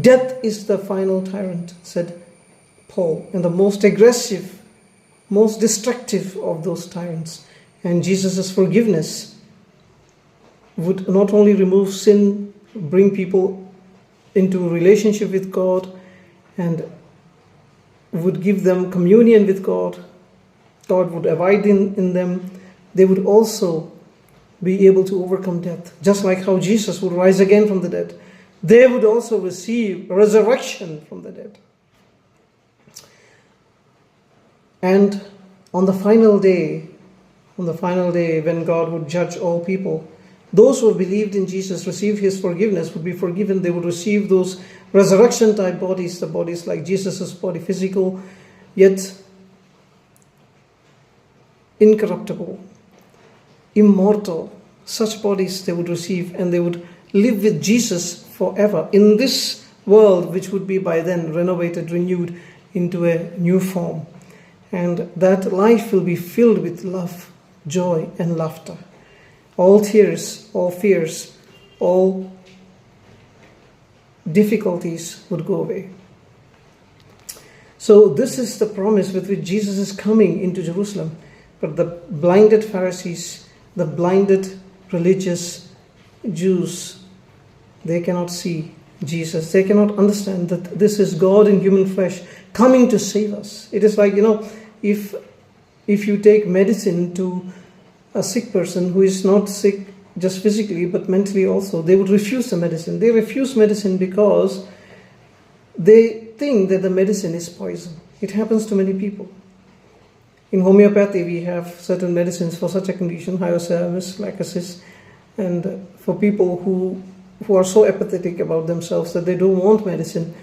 Death is the final tyrant, said Paul, and the most aggressive, most destructive of those tyrants. And Jesus' forgiveness would not only remove sin, bring people into a relationship with God, and would give them communion with God. God would abide in them. They would also be able to overcome death, just like how Jesus would rise again from the dead. They would also receive resurrection from the dead. And on the final day when God would judge all people, those who believed in Jesus, received his forgiveness, would be forgiven. They would receive those resurrection type bodies, the bodies like Jesus' body, physical, yet incorruptible, immortal. Such bodies they would receive, and they would live with Jesus forever in this world, which would be by then renovated, renewed into a new form. And that life will be filled with love, joy, and laughter. All tears, all fears, all difficulties would go away. So this is the promise with which Jesus is coming into Jerusalem. But the blinded Pharisees, the blinded religious Jews, they cannot see Jesus. They cannot understand that this is God in human flesh coming to save us. It is like, if you take medicine to a sick person who is not sick just physically but mentally also, they would refuse the medicine. They refuse medicine because they think that the medicine is poison. It happens to many people. In homeopathy, we have certain medicines for such a condition, hyoscyamus, lacosis, and for people who are so apathetic about themselves that they don't want medicine.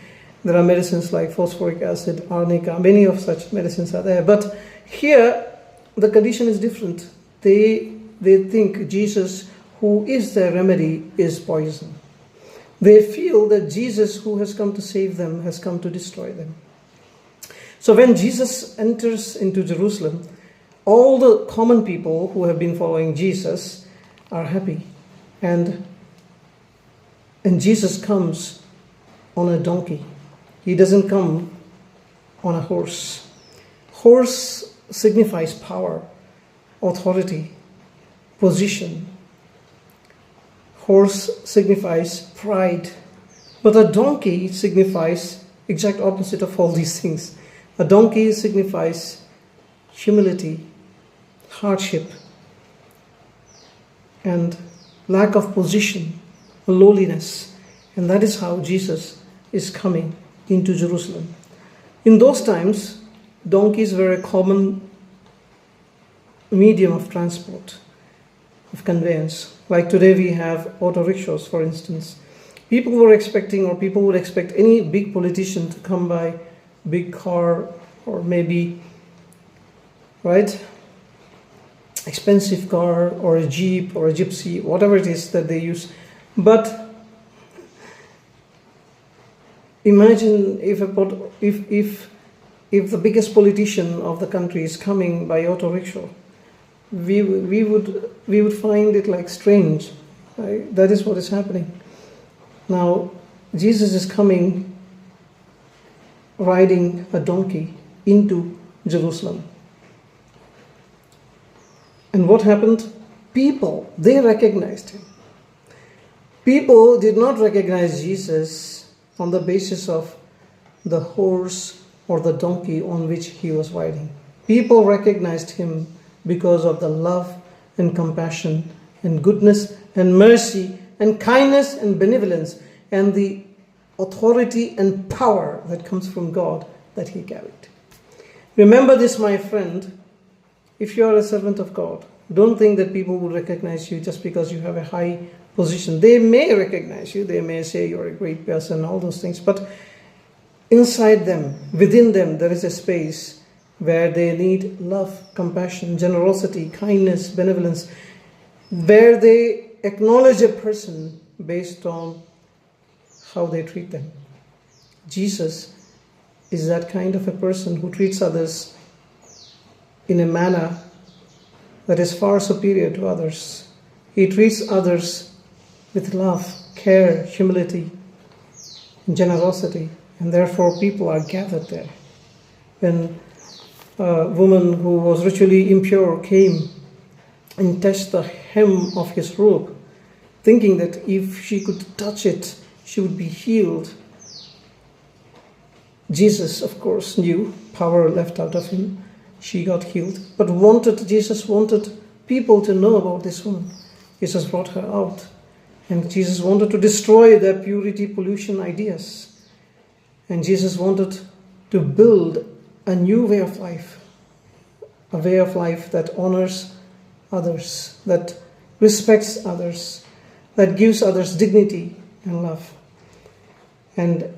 There are medicines like phosphoric acid, arnica, many of such medicines are there. But here, the condition is different. They think Jesus, who is their remedy, is poison. They feel that Jesus, who has come to save them, has come to destroy them. So when Jesus enters into Jerusalem, all the common people who have been following Jesus are happy. And Jesus comes on a donkey. He doesn't come on a horse. Horse signifies power, authority, position. Horse signifies pride. But a donkey signifies exact opposite of all these things. A donkey signifies humility, hardship, and lack of position, lowliness. And that is how Jesus is coming into Jerusalem. In those times, donkeys were a common medium of transport, of conveyance. Like today we have auto rickshaws, for instance. People would expect any big politician to come by big car, or maybe, right, expensive car, or a jeep, or a gypsy, whatever it is that they use. But imagine if the biggest politician of the country is coming by auto rickshaw. We would find it like strange. Right? That is what is happening. Now, Jesus is coming riding a donkey into Jerusalem. And what happened? People, they recognized him. People did not recognize Jesus on the basis of the horse or the donkey on which he was riding. People recognized him because of the love and compassion and goodness and mercy and kindness and benevolence and the authority and power that comes from God that he carried. Remember this, my friend, if you are a servant of God, don't think that people will recognize you just because you have a high position. They may recognize you, they may say you're a great person, all those things, but inside them, within them, there is a space where they need love, compassion, generosity, kindness, benevolence, where they acknowledge a person based on how they treat them. Jesus is that kind of a person who treats others in a manner that is far superior to others. He treats others with love, care, humility, generosity, and therefore people are gathered there. When a woman who was ritually impure came and touched the hem of his robe, thinking that if she could touch it, she would be healed. Jesus, of course, knew power left out of him. She got healed, but Jesus wanted people to know about this woman. Jesus brought her out, and Jesus wanted to destroy their purity, pollution ideas. And Jesus wanted to build a new way of life, a way of life that honors others, that respects others, that gives others dignity and love. And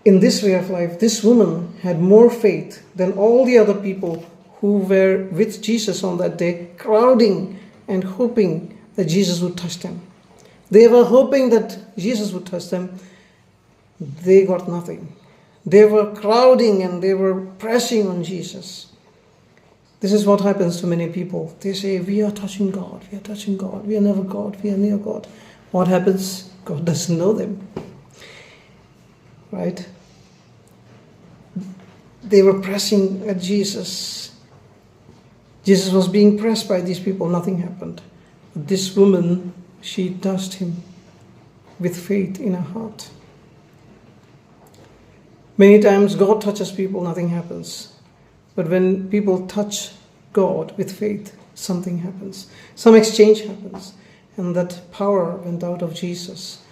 in this way of life, this woman had more faith than all the other people who were with Jesus on that day, crowding and hoping that Jesus would touch them. They were hoping that Jesus would touch them. They got nothing. They were crowding and they were pressing on Jesus. This is what happens to many people. They say, we are touching God, we are touching God, we are never God, we are near God. What happens? God doesn't know them. Right? They were pressing at Jesus. Jesus was being pressed by these people. Nothing happened. But this woman, she touched him with faith in her heart. Many times God touches people, nothing happens. But when people touch God with faith, something happens. Some exchange happens. And that power went out of Jesus.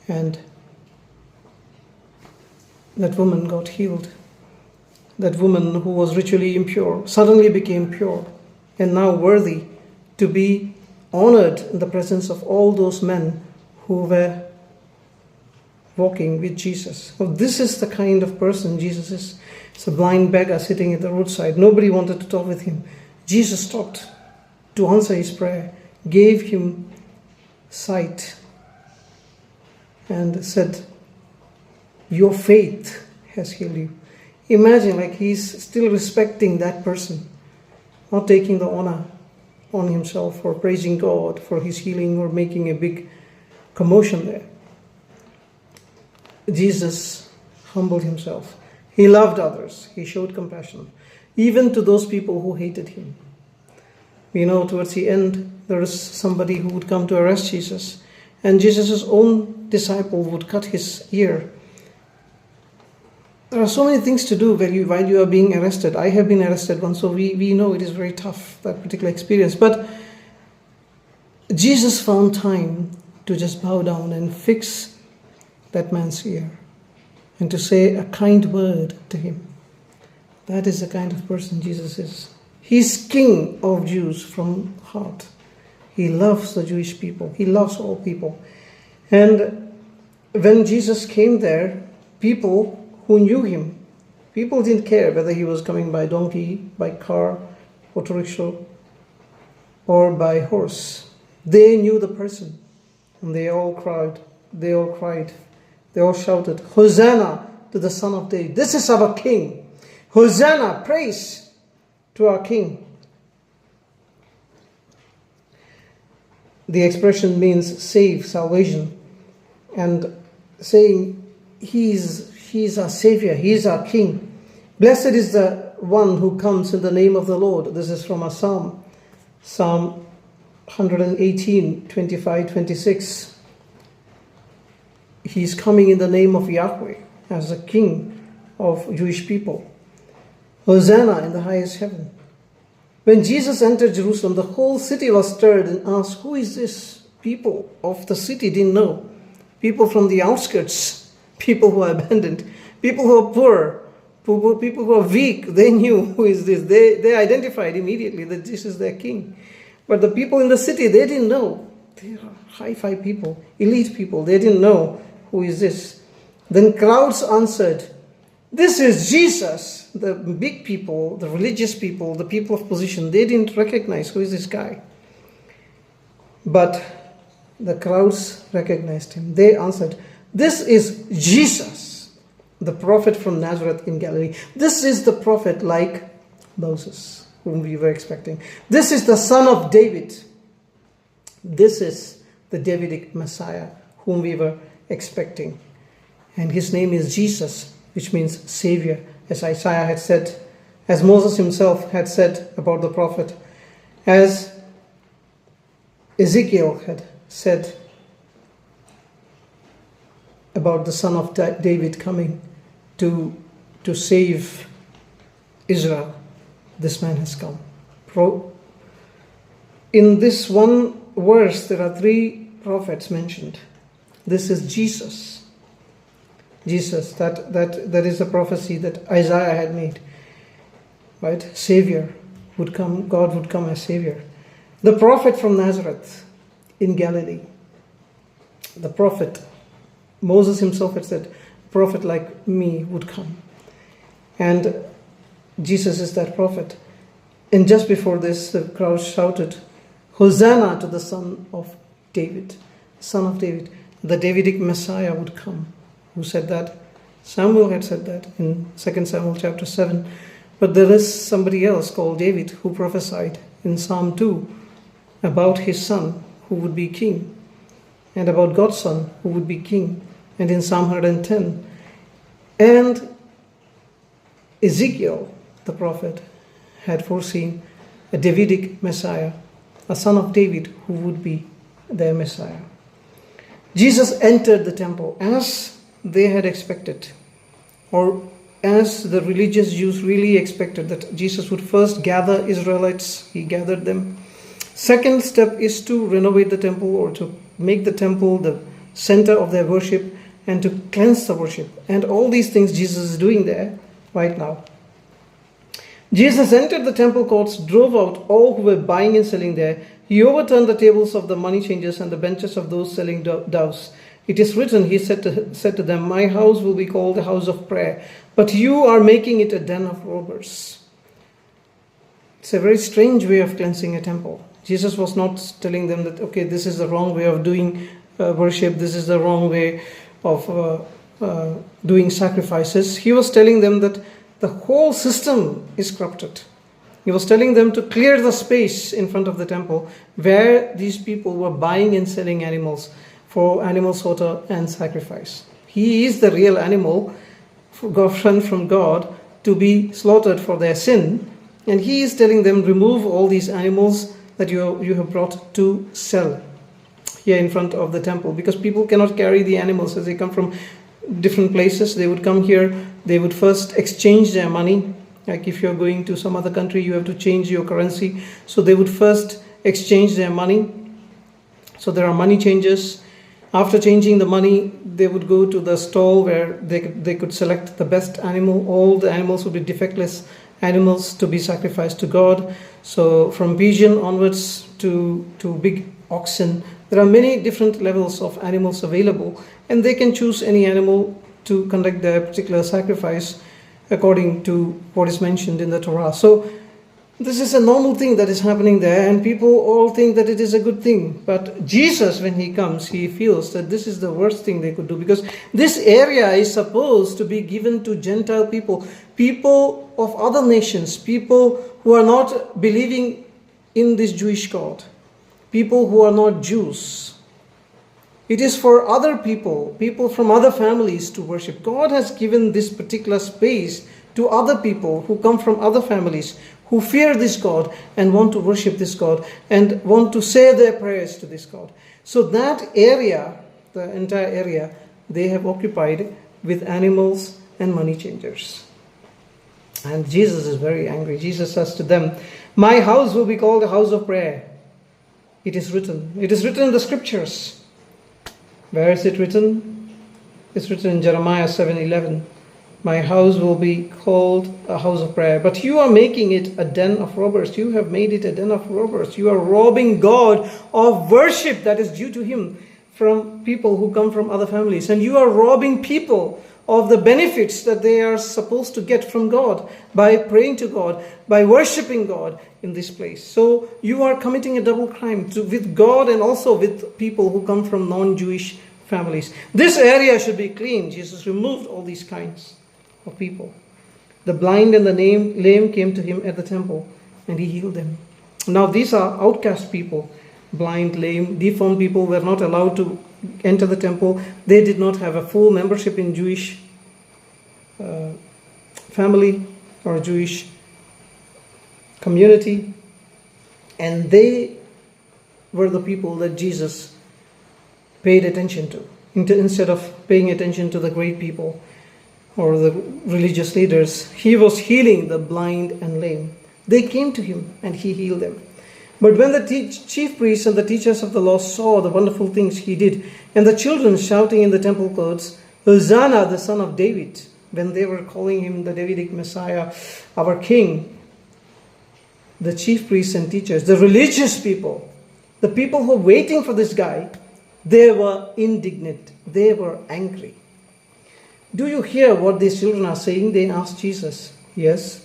And that woman got healed. That woman who was ritually impure suddenly became pure and now worthy to be honored in the presence of all those men who were walking with Jesus. Well, this is the kind of person Jesus is. It's a blind beggar sitting at the roadside. Nobody wanted to talk with him. Jesus stopped to answer his prayer, gave him sight, and said, your faith has healed you. Imagine, like, he's still respecting that person, not taking the honor on himself or praising God for his healing or making a big commotion there. Jesus humbled himself. He loved others. He showed compassion, even to those people who hated him. We know towards the end, there is somebody who would come to arrest Jesus, and Jesus' own disciple would cut his ear. There are so many things to do while you are being arrested. I have been arrested once, so we know it is very tough, that particular experience. But Jesus found time to just bow down and fix that man's ear and to say a kind word to him. That is the kind of person Jesus is. He's King of Jews from heart. He loves the Jewish people. He loves all people. And when Jesus came there, people who knew him, people didn't care whether he was coming by donkey, by car, auto rickshaw, or by horse. They knew the person, and they all cried, they all shouted, Hosanna to the Son of David. This is our King. Hosanna, praise to our King. The expression means save, salvation, and saying He's our Savior, He's our King. Blessed is the one who comes in the name of the Lord. This is from a psalm, Psalm 118, 25, 26. He's coming in the name of Yahweh as the King of Jewish people. Hosanna in the highest heaven. When Jesus entered Jerusalem, the whole city was stirred and asked, who is this? People of the city didn't know. People from the outskirts, people who are abandoned, people who are poor, people who are weak, they knew who is this. They identified immediately that this is their king. But the people in the city, they didn't know. They are hi-fi people, elite people. They didn't know who is this. Then crowds answered, this is Jesus. The big people, the religious people, the people of position, they didn't recognize who is this guy. But the crowds recognized him. They answered, this is Jesus, the prophet from Nazareth in Galilee. This is the prophet like Moses, whom we were expecting. This is the son of David. This is the Davidic Messiah, whom we were expecting. And his name is Jesus, which means Savior, as Isaiah had said, as Moses himself had said about the prophet, as Ezekiel had said about the son of David coming to save Israel. This man has come. In this one verse, there are 3 prophets mentioned. This is Jesus. Jesus, that is a prophecy that Isaiah had made. Right? Savior would come, God would come as Savior. The prophet from Nazareth in Galilee. The prophet, Moses himself had said, a prophet like me would come. And Jesus is that prophet. And just before this, the crowd shouted, Hosanna to the Son of David. Son of David. The Davidic Messiah would come. Who said that? Samuel had said that in 2 Samuel chapter 7. But there is somebody else called David who prophesied in Psalm 2 about his son who would be king, and about God's son who would be king, and in Psalm 110. And Ezekiel, the prophet, had foreseen a Davidic Messiah, a son of David who would be their Messiah. Jesus entered the temple as they had expected, or as the religious Jews really expected, that Jesus would first gather Israelites. He gathered them. Second step is to renovate the temple, or to make the temple the center of their worship, and to cleanse the worship. And all these things Jesus is doing there right now. Jesus entered the temple courts, drove out all who were buying and selling there. He overturned the tables of the money changers and the benches of those selling doves. It is written, he said to them, my house will be called a house of prayer, but you are making it a den of robbers. It's a very strange way of cleansing a temple. Jesus was not telling them that, okay, this is the wrong way of doing worship, this is the wrong way of doing sacrifices. He was telling them that the whole system is corrupted. He was telling them to clear the space in front of the temple where these people were buying and selling animals for animal slaughter and sacrifice. He is the real animal sent from God to be slaughtered for their sin, and he is telling them, remove all these animals that you have brought to sell here in front of the temple, because people cannot carry the animals as they come from different places. They would come here, they would first exchange their money. Like if you're going to some other country, you have to change your currency. So they would first exchange their money. So there are money changers. After changing the money, they would go to the stall where they could select the best animal. All the animals would be defectless animals to be sacrificed to God. So from pigeon onwards to big oxen, there are many different levels of animals available, and they can choose any animal to conduct their particular sacrifice according to what is mentioned in the Torah. So this is a normal thing that is happening there, and people all think that it is a good thing. But Jesus, when he comes, he feels that this is the worst thing they could do, because this area is supposed to be given to Gentile people, people of other nations, people who are not believing in this Jewish God, people who are not Jews. It is for other people, people from other families to worship. God has given this particular space to other people who come from other families, who fear this God and want to worship this God and want to say their prayers to this God. So that area, the entire area, they have occupied with animals and money changers. And Jesus is very angry. Jesus says to them, my house will be called a house of prayer. It is written. It is written in the scriptures. Where is it written? It's written in Jeremiah 7:11. My house will be called a house of prayer. But you are making it a den of robbers. You have made it a den of robbers. You are robbing God of worship that is due to him from people who come from other families. And you are robbing people of the benefits that they are supposed to get from God by praying to God, by worshiping God in this place. So you are committing a double crime with God and also with people who come from non-Jewish families. This area should be clean. Jesus removed all these kinds of people. The blind and the lame came to him at the temple, and he healed them. Now these are outcast people. Blind, lame, deformed people were not allowed to enter the temple. They did not have a full membership in Jewish family or Jewish community. And they were the people that Jesus paid attention to. Instead of paying attention to the great people or the religious leaders, he was healing the blind and lame. They came to him and he healed them. But when the chief priests and the teachers of the law saw the wonderful things he did, and the children shouting in the temple courts, Hosanna, the son of David, when they were calling him the Davidic Messiah, our king, the chief priests and teachers, the religious people, the people who were waiting for this guy, they were indignant. They were angry. Do you hear what these children are saying? They asked Jesus. Yes.